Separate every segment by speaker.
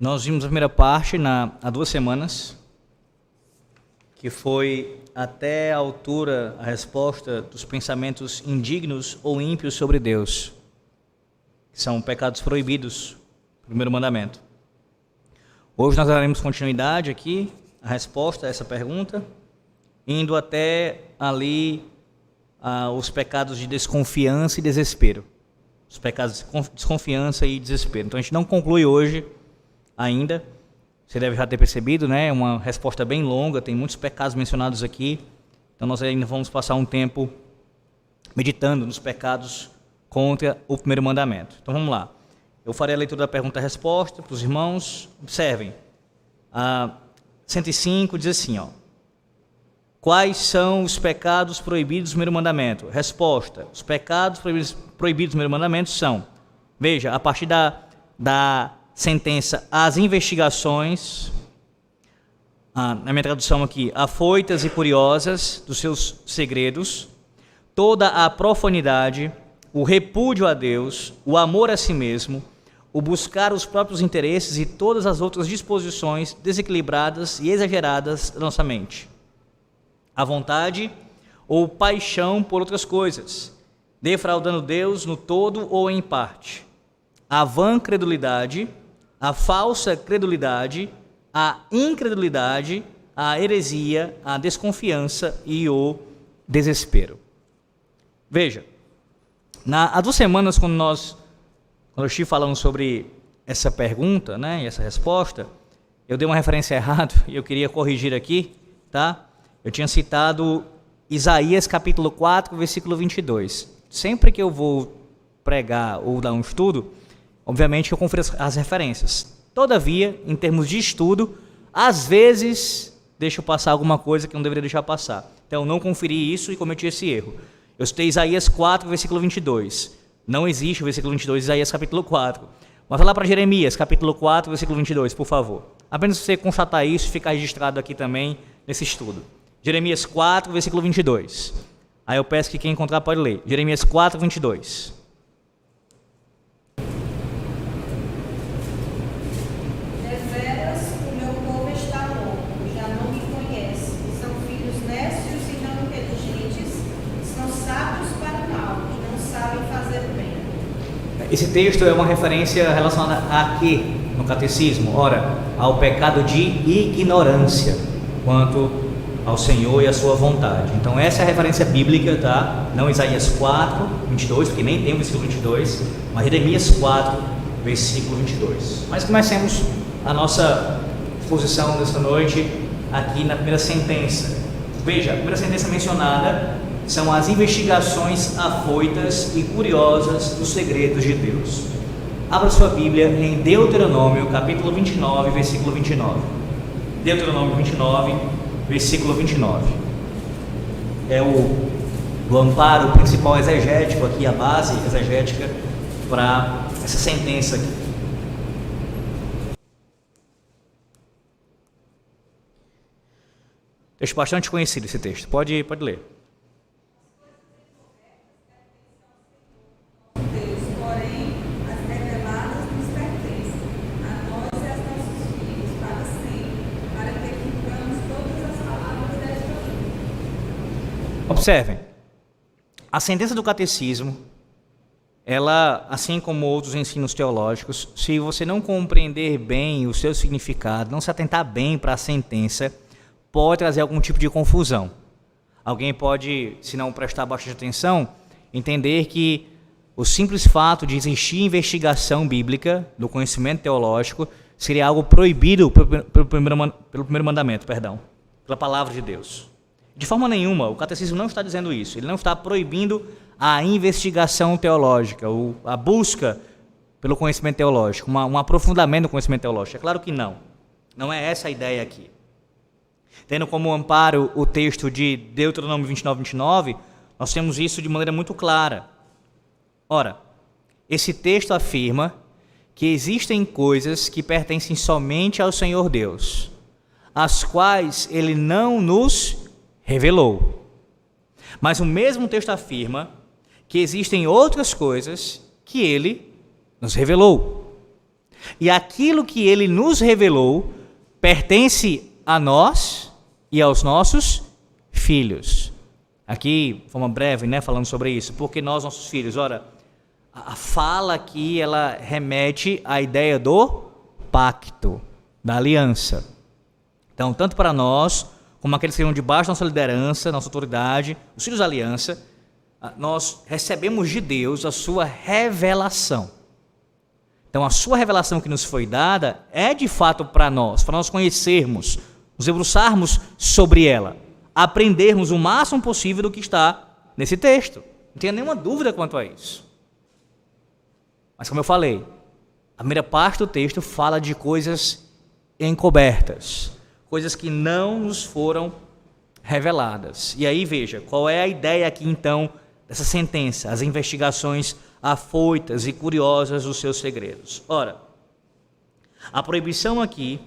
Speaker 1: Nós vimos a primeira parte há 2 semanas, que foi até a altura a resposta dos pensamentos indignos ou ímpios sobre Deus, que são pecados proibidos, primeiro mandamento. Hoje nós daremos continuidade aqui, a resposta a essa pergunta, indo até ali os pecados de desconfiança e desespero. Os pecados de desconfiança e desespero. Então a gente não conclui hoje ainda. Você deve já ter percebido, né? Uma resposta bem longa, tem muitos pecados mencionados aqui. Então nós ainda vamos passar um tempo meditando nos pecados contra o primeiro mandamento. Então vamos lá. Eu farei a leitura da pergunta e resposta para os irmãos. Observem. 105 diz assim, ó. Quais são os pecados proibidos do primeiro mandamento? Resposta. Os pecados proibidos do primeiro mandamento são, veja, a partir da sentença, as investigações, na minha tradução aqui, afoitas e curiosas dos seus segredos, toda a profanidade, o repúdio a Deus, o amor a si mesmo, o buscar os próprios interesses e todas as outras disposições desequilibradas e exageradas da nossa mente. A vontade ou paixão por outras coisas, defraudando Deus no todo ou em parte. A vã credulidade, a falsa credulidade, a incredulidade, a heresia, a desconfiança e o desespero. Veja, há 2 semanas, quando eu estive falando sobre essa pergunta, né, e essa resposta, eu dei uma referência errada e eu queria corrigir aqui, tá? Eu tinha citado Isaías capítulo 4, versículo 22. Sempre que eu vou pregar ou dar um estudo, obviamente eu confiro as referências. Todavia, em termos de estudo, às vezes deixo passar alguma coisa que não deveria deixar passar. Então, eu não conferi isso e cometi esse erro. Eu citei Isaías 4, versículo 22. Não existe o versículo 22 de Isaías capítulo 4. Mas vai lá para Jeremias, capítulo 4, versículo 22, por favor. Apenas você constatar isso e ficar registrado aqui também nesse estudo. Jeremias 4, versículo 22. Aí eu peço que quem encontrar pode ler. Jeremias 4, 22.
Speaker 2: Deveras o meu povo está louco, já não me conhece. São filhos nécios e não inteligentes, são sábios para o mal e não sabem fazer o bem.
Speaker 1: Esse texto é uma referência relacionada a quê no catecismo? Ora, ao pecado de ignorância quanto ao Senhor e à sua vontade. Então essa é a referência bíblica, tá? Não Isaías 4, 22, porque nem tem o versículo 22, mas Jeremias 4, versículo 22. Mas comecemos a nossa exposição desta noite aqui na primeira sentença. Veja, a primeira sentença mencionada são as investigações afoitas e curiosas dos segredos de Deus. Abra sua Bíblia em Deuteronômio, capítulo 29, versículo 29. Deuteronômio 29, versículo 29. É o amparo principal exegético aqui, a base exegética para essa sentença aqui. Texto bastante conhecido esse texto. Pode ler. Observem, a sentença do catecismo, ela, assim como outros ensinos teológicos, se você não compreender bem o seu significado, não se atentar bem para a sentença, pode trazer algum tipo de confusão. Alguém pode, se não prestar bastante atenção, entender que o simples fato de existir investigação bíblica do conhecimento teológico seria algo proibido pelo primeiro mandamento, pela palavra de Deus. De forma nenhuma, o catecismo não está dizendo isso. Ele não está proibindo a investigação teológica, a busca pelo conhecimento teológico, um aprofundamento do conhecimento teológico. É claro que não. Não é essa a ideia aqui. Tendo como amparo o texto de Deuteronômio 29, 29, nós temos isso de maneira muito clara. Ora, esse texto afirma que existem coisas que pertencem somente ao Senhor Deus, as quais Ele não nos revelou. Mas o mesmo texto afirma que existem outras coisas que Ele nos revelou. E aquilo que ele nos revelou pertence a nós e aos nossos filhos. Aqui, de forma breve, falando sobre isso. Porque nossos filhos, ora, a fala aqui, ela remete à ideia do pacto, da aliança. Então, tanto para nós, como aqueles que estão debaixo da nossa liderança, nossa autoridade, os filhos da aliança, nós recebemos de Deus a sua revelação. Então, a sua revelação que nos foi dada é de fato para nós conhecermos, nos debruçarmos sobre ela, aprendermos o máximo possível do que está nesse texto. Não tenha nenhuma dúvida quanto a isso. Mas, como eu falei, a primeira parte do texto fala de coisas encobertas, coisas que não nos foram reveladas. E aí, veja, qual é a ideia aqui, então, dessa sentença? As investigações afoitas e curiosas dos seus segredos. Ora, a proibição aqui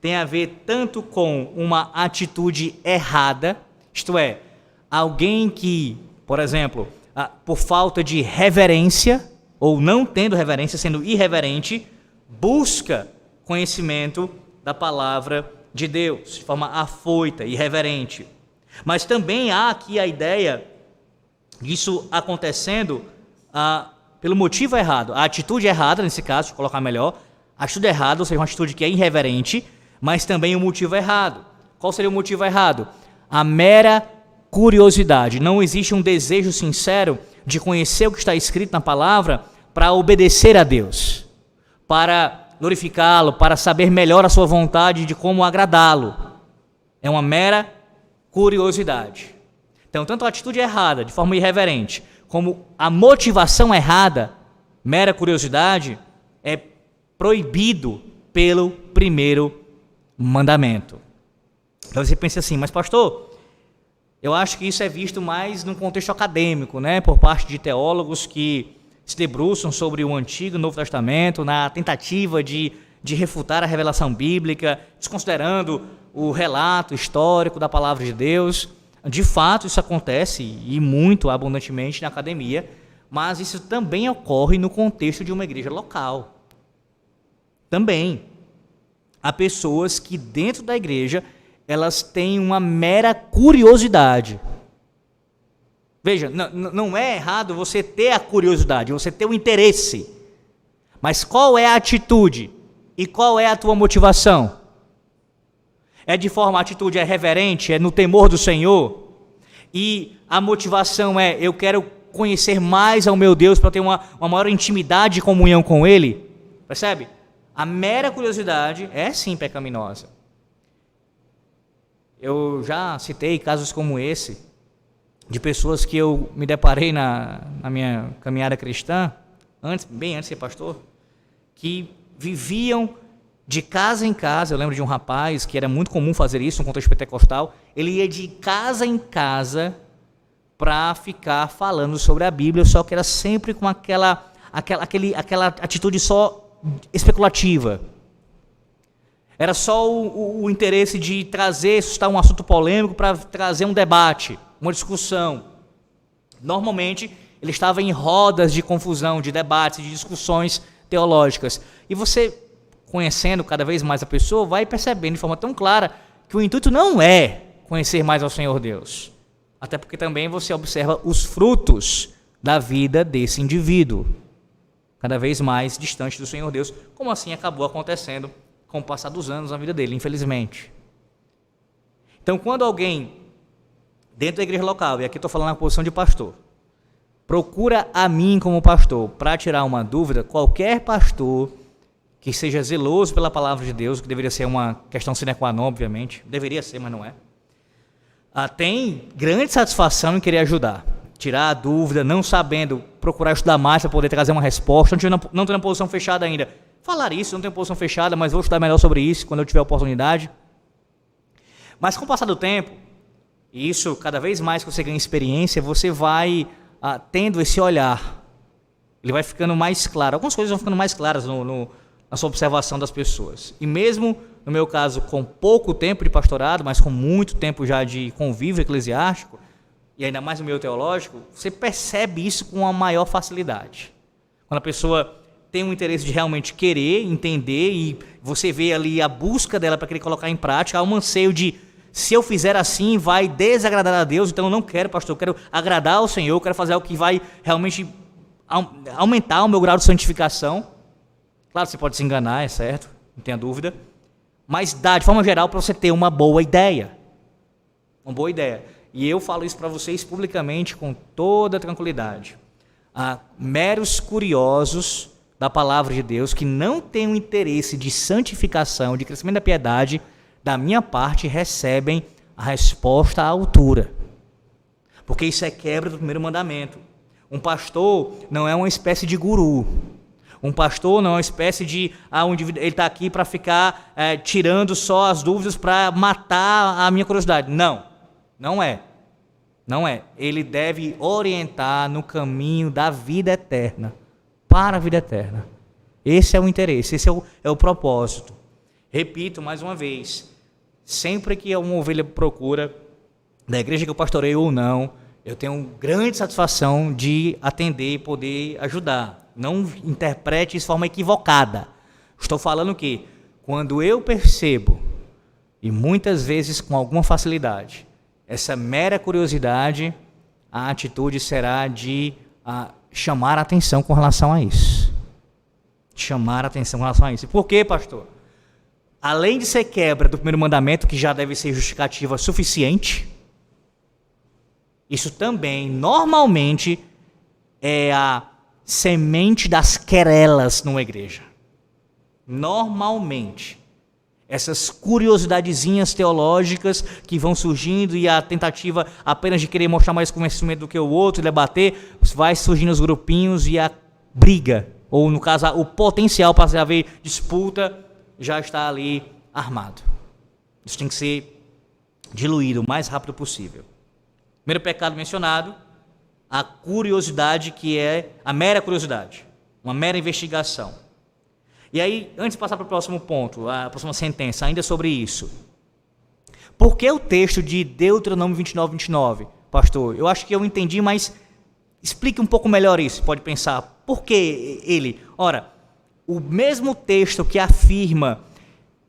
Speaker 1: tem a ver tanto com uma atitude errada, isto é, alguém que, por exemplo, por falta de reverência, ou não tendo reverência, sendo irreverente, busca conhecimento da palavra de Deus, de forma afoita, irreverente. Mas também há aqui a ideia disso acontecendo pelo motivo errado, a atitude errada, nesse caso, deixa eu colocar melhor, a atitude errada, ou seja, uma atitude que é irreverente, mas também o motivo errado. Qual seria o motivo errado? A mera curiosidade. Não existe um desejo sincero de conhecer o que está escrito na palavra para obedecer a Deus, para glorificá-lo, para saber melhor a sua vontade de como agradá-lo. É uma mera curiosidade. Então, tanto a atitude errada, de forma irreverente, como a motivação errada, mera curiosidade, é proibido pelo primeiro mandamento. Então você pensa assim, mas pastor, eu acho que isso é visto mais num contexto acadêmico, por parte de teólogos que se debruçam sobre o Antigo e o Novo Testamento, na tentativa de refutar a revelação bíblica, desconsiderando o relato histórico da palavra de Deus. De fato, isso acontece, e muito abundantemente, na academia, mas isso também ocorre no contexto de uma igreja local. Também há pessoas que dentro da igreja, elas têm uma mera curiosidade. Veja, não é errado você ter a curiosidade, você ter o interesse. Mas qual é a atitude? E qual é a tua motivação? É de forma, a atitude é reverente, é no temor do Senhor? E a motivação é, eu quero conhecer mais ao meu Deus para ter uma maior intimidade e comunhão com Ele? Percebe? A mera curiosidade é sim pecaminosa. Eu já citei casos como esse, de pessoas que eu me deparei na minha caminhada cristã, bem antes de ser pastor, que viviam de casa em casa. Eu lembro de um rapaz que era muito comum fazer isso no contexto pentecostal. Ele ia de casa em casa para ficar falando sobre a Bíblia, só que era sempre com aquela atitude só especulativa. Era só o interesse de suscitar um assunto polêmico para trazer um debate, uma discussão. Normalmente, ele estava em rodas de confusão, de debates, de discussões teológicas. E você, conhecendo cada vez mais a pessoa, vai percebendo de forma tão clara que o intuito não é conhecer mais ao Senhor Deus. Até porque também você observa os frutos da vida desse indivíduo, cada vez mais distante do Senhor Deus, como assim acabou acontecendo com o passar dos anos na vida dele, infelizmente. Então, quando alguém, dentro da igreja local, e aqui estou falando na posição de pastor, procura a mim como pastor para tirar uma dúvida, qualquer pastor que seja zeloso pela palavra de Deus, que deveria ser uma questão sine qua non, obviamente, deveria ser, mas não é, tem grande satisfação em querer ajudar, tirar a dúvida, não sabendo, procurar estudar mais para poder trazer uma resposta, não tendo uma posição fechada ainda. Falar isso, não tenho posição fechada, mas vou estudar melhor sobre isso quando eu tiver a oportunidade. Mas com o passar do tempo, e isso cada vez mais que você ganha experiência, você vai tendo esse olhar. Ele vai ficando mais claro. Algumas coisas vão ficando mais claras na sua observação das pessoas. E mesmo, no meu caso, com pouco tempo de pastorado, mas com muito tempo já de convívio eclesiástico, e ainda mais no meio teológico, você percebe isso com uma maior facilidade. Quando a pessoa tem um interesse de realmente querer, entender, e você vê ali a busca dela para querer colocar em prática, há um anseio de, se eu fizer assim, vai desagradar a Deus, então eu não quero, pastor, eu quero agradar ao Senhor, eu quero fazer algo que vai realmente aumentar o meu grau de santificação. Claro, você pode se enganar, é certo, não tenha dúvida, mas dá, de forma geral, para você ter uma boa ideia. Uma boa ideia. E eu falo isso para vocês publicamente com toda tranquilidade. Há meros curiosos da palavra de Deus que não têm um interesse de santificação, de crescimento da piedade, da minha parte, recebem a resposta à altura. Porque isso é quebra do primeiro mandamento. Um pastor não é uma espécie de guru. Um pastor não é uma espécie de... ele está aqui para ficar tirando só as dúvidas para matar a minha curiosidade. Não, não é. Não é. Ele deve orientar no caminho da vida eterna. Para a vida eterna. Esse é o interesse, esse é o propósito. Repito mais uma vez, sempre que uma ovelha procura, da igreja que eu pastoreio ou não, eu tenho grande satisfação de atender e poder ajudar. Não interprete isso de forma equivocada. Estou falando que quando eu percebo, e muitas vezes com alguma facilidade, essa mera curiosidade, a atitude será de chamar a atenção com relação a isso. Chamar a atenção com relação a isso. Por quê, pastor? Além de ser quebra do primeiro mandamento, que já deve ser justificativa suficiente, isso também, normalmente, é a semente das querelas numa igreja. Normalmente. Essas curiosidadezinhas teológicas que vão surgindo e a tentativa apenas de querer mostrar mais conhecimento do que o outro, debater, vai surgindo os grupinhos e a briga, ou no caso o potencial para haver disputa, já está ali armado. Isso tem que ser diluído o mais rápido possível. Primeiro pecado mencionado, a curiosidade, que é a mera curiosidade, uma mera investigação. E aí, antes de passar para o próximo ponto, a próxima sentença, ainda sobre isso. Por que o texto de Deuteronômio 29, 29, pastor? Eu acho que eu entendi, mas explique um pouco melhor isso. Pode pensar, por que ele? Ora, o mesmo texto que afirma,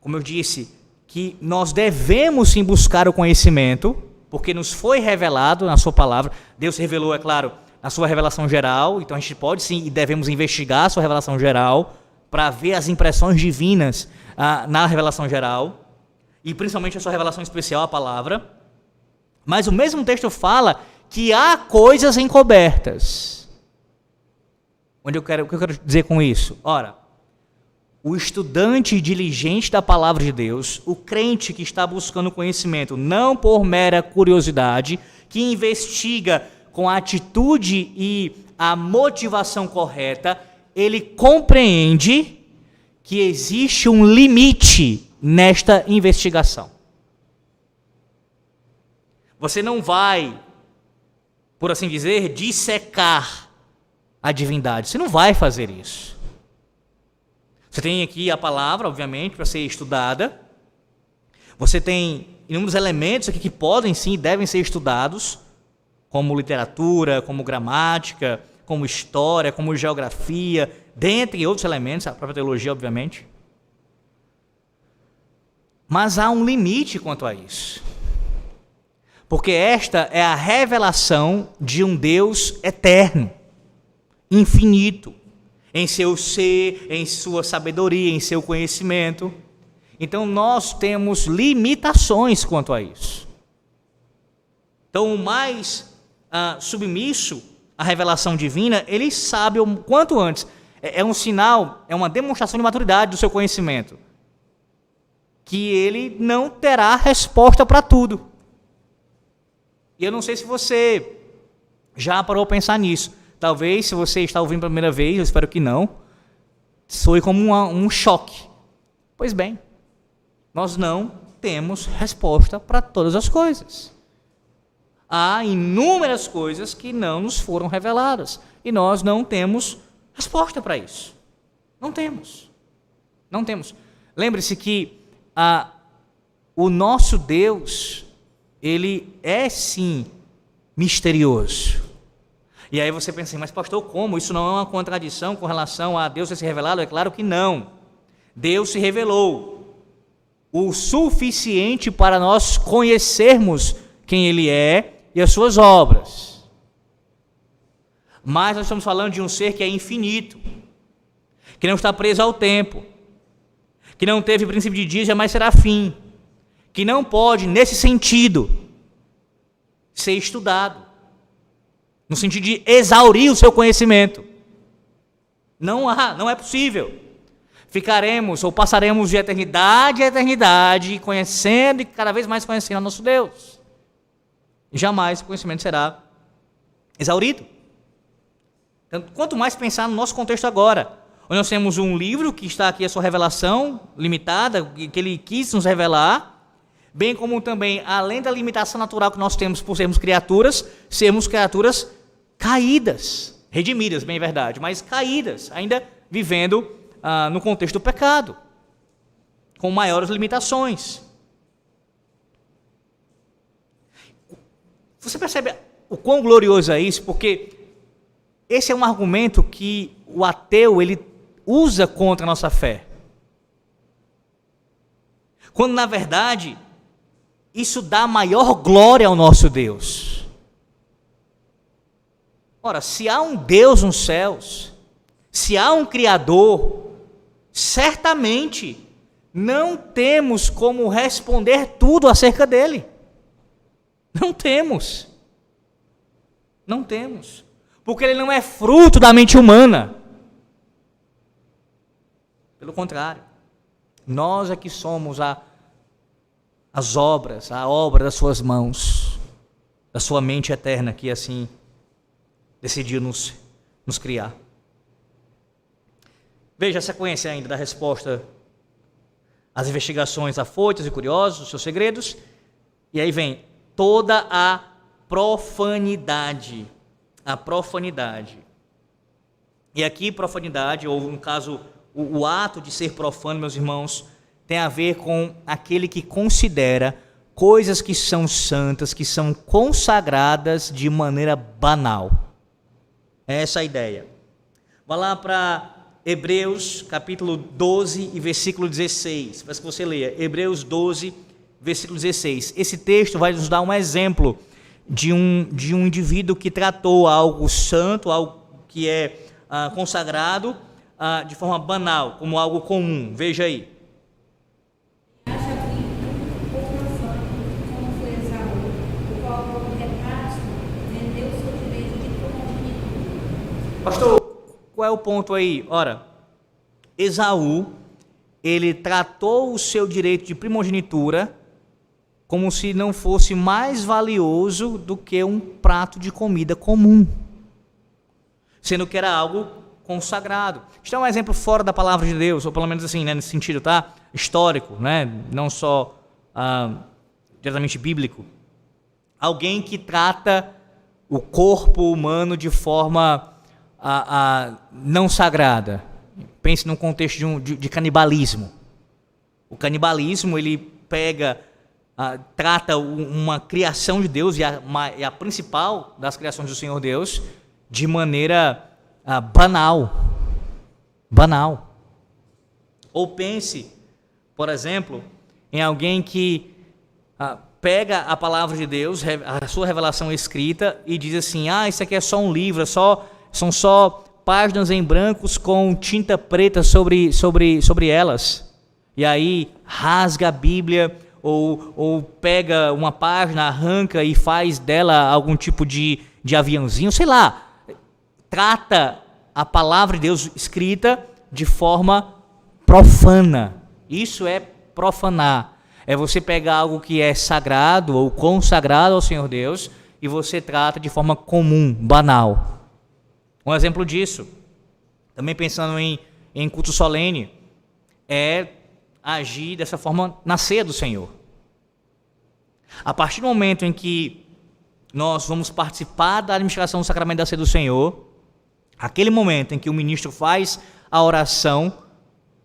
Speaker 1: como eu disse, que nós devemos sim buscar o conhecimento, porque nos foi revelado na sua palavra. Deus revelou, é claro, na sua revelação geral, então a gente pode sim e devemos investigar a sua revelação geral, para ver as impressões divinas na revelação geral, e principalmente a sua revelação especial, a palavra. Mas o mesmo texto fala que há coisas encobertas. O que eu quero dizer com isso? Ora, o estudante diligente da palavra de Deus, o crente que está buscando conhecimento, não por mera curiosidade, que investiga com a atitude e a motivação correta, ele compreende que existe um limite nesta investigação. Você não vai, por assim dizer, dissecar a divindade. Você não vai fazer isso. Você tem aqui a palavra, obviamente, para ser estudada. Você tem inúmeros elementos aqui que podem sim e devem ser estudados, como literatura, como gramática, como história, como geografia, dentre outros elementos, a própria teologia, obviamente. Mas há um limite quanto a isso. Porque esta é a revelação de um Deus eterno, infinito, em seu ser, em sua sabedoria, em seu conhecimento. Então nós temos limitações quanto a isso. Então o mais submisso a revelação divina, ele sabe o quanto antes. É um sinal, é uma demonstração de maturidade do seu conhecimento. Que ele não terá resposta para tudo. E eu não sei se você já parou a pensar nisso. Talvez, se você está ouvindo pela primeira vez, eu espero que não, soe como um choque. Pois bem, nós não temos resposta para todas as coisas. Há inúmeras coisas que não nos foram reveladas. E nós não temos resposta para isso. Não temos. Não temos. Lembre-se que o nosso Deus, ele é sim misterioso. E aí você pensa assim, mas pastor, como? Isso não é uma contradição com relação a Deus ter se revelado? É claro que não. Deus se revelou o suficiente para nós conhecermos quem Ele é e as suas obras. Mas nós estamos falando de um ser que é infinito, que não está preso ao tempo, que não teve princípio de dia, jamais será fim, que não pode, nesse sentido, ser estudado, no sentido de exaurir o seu conhecimento. Não é possível. Ficaremos ou passaremos de eternidade a eternidade conhecendo e cada vez mais conhecendo o nosso Deus. E jamais o conhecimento será exaurido. Então, quanto mais pensar no nosso contexto agora, onde nós temos um livro que está aqui a sua revelação limitada, que ele quis nos revelar, bem como também, além da limitação natural que nós temos por sermos criaturas caídas, redimidas, bem verdade, mas caídas, ainda vivendo no contexto do pecado, com maiores limitações. Você percebe o quão glorioso é isso? Porque esse é um argumento que o ateu ele usa contra a nossa fé. Quando, na verdade, isso dá maior glória ao nosso Deus. Ora, se há um Deus nos céus, se há um Criador, certamente não temos como responder tudo acerca dele. Não temos. Não temos. Porque ele não é fruto da mente humana. Pelo contrário, nós é que somos a obra das suas mãos, da sua mente eterna que assim decidiu nos criar. Veja a sequência ainda da resposta às investigações afoitas e curiosas, os seus segredos, e aí vem toda a profanidade. A profanidade. E aqui profanidade, ou no caso, o ato de ser profano, meus irmãos, tem a ver com aquele que considera coisas que são santas, que são consagradas de maneira banal. É essa a ideia. Vá lá para Hebreus, capítulo 12 e versículo 16. Para que você leia. Hebreus 12, versículo 16. Esse texto vai nos dar um exemplo de um indivíduo que tratou algo santo, algo que é consagrado, de forma banal, como algo comum. Veja aí. Pastor, qual é o ponto aí? Ora, Esaú, ele tratou o seu direito de primogenitura como se não fosse mais valioso do que um prato de comida comum, sendo que era algo consagrado. Isto é um exemplo fora da palavra de Deus, ou pelo menos assim, né, nesse sentido, tá? Histórico, né? Não só diretamente bíblico. Alguém que trata o corpo humano de forma não sagrada. Pense num contexto de canibalismo. O canibalismo, ele pega, trata uma criação de Deus, e a principal das criações do Senhor Deus, de maneira banal. Banal. Ou pense, por exemplo, em alguém que pega a palavra de Deus, a sua revelação escrita, e diz assim, isso aqui é só um livro, são só páginas em brancos com tinta preta sobre elas. E aí rasga a Bíblia, ou pega uma página, arranca e faz dela algum tipo de aviãozinho, sei lá. Trata a palavra de Deus escrita de forma profana. Isso é profanar. É você pegar algo que é sagrado ou consagrado ao Senhor Deus e você trata de forma comum, banal. Um exemplo disso, também pensando em culto solene, é agir dessa forma na ceia do Senhor. A partir do momento em que nós vamos participar da administração do sacramento da ceia do Senhor, aquele momento em que o ministro faz a oração,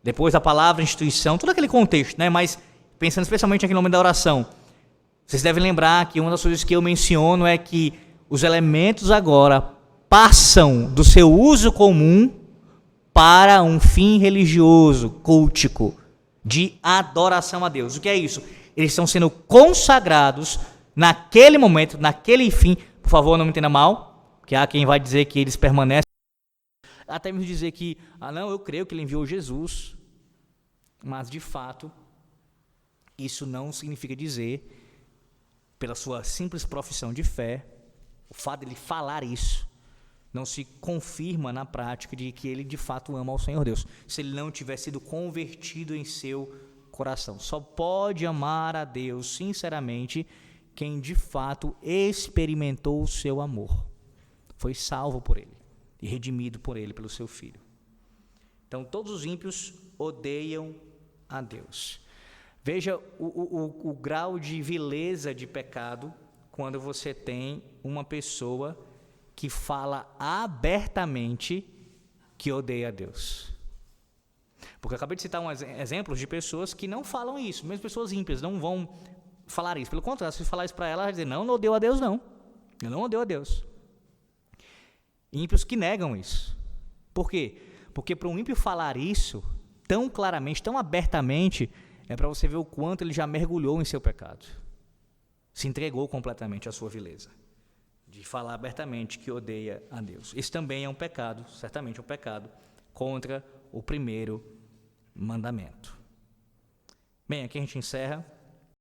Speaker 1: depois da palavra, instituição, todo aquele contexto, né? Mas pensando especialmente aqui no momento da oração, vocês devem lembrar que uma das coisas que eu menciono é que os elementos agora passam do seu uso comum para um fim religioso, cultico, de adoração a Deus. O que é isso? Eles estão sendo consagrados naquele momento, naquele fim. Por favor, não me entenda mal, que há quem vai dizer que eles permanecem. Até mesmo dizer que, não, eu creio que ele enviou Jesus. Mas, de fato, isso não significa dizer, pela sua simples profissão de fé, o fato de ele falar isso, não se confirma na prática de que ele de fato ama ao Senhor Deus, se ele não tiver sido convertido em seu coração. Só pode amar a Deus sinceramente quem de fato experimentou o seu amor, foi salvo por ele e redimido por ele, pelo seu Filho. Então todos os ímpios odeiam a Deus. Veja o grau de vileza de pecado quando você tem uma pessoa que fala abertamente que odeia a Deus. Porque eu acabei de citar exemplos de pessoas que não falam isso, mesmo pessoas ímpias não vão falar isso. Pelo contrário, se falar isso para ela, ela vai dizer, não odeio a Deus não. Eu não odeio a Deus. Ímpios que negam isso. Por quê? Porque para um ímpio falar isso tão claramente, tão abertamente, é para você ver o quanto ele já mergulhou em seu pecado. Se entregou completamente à sua vileza. De falar abertamente que odeia a Deus. Esse também é um pecado, certamente um pecado, contra o primeiro mandamento. Bem, aqui a gente encerra.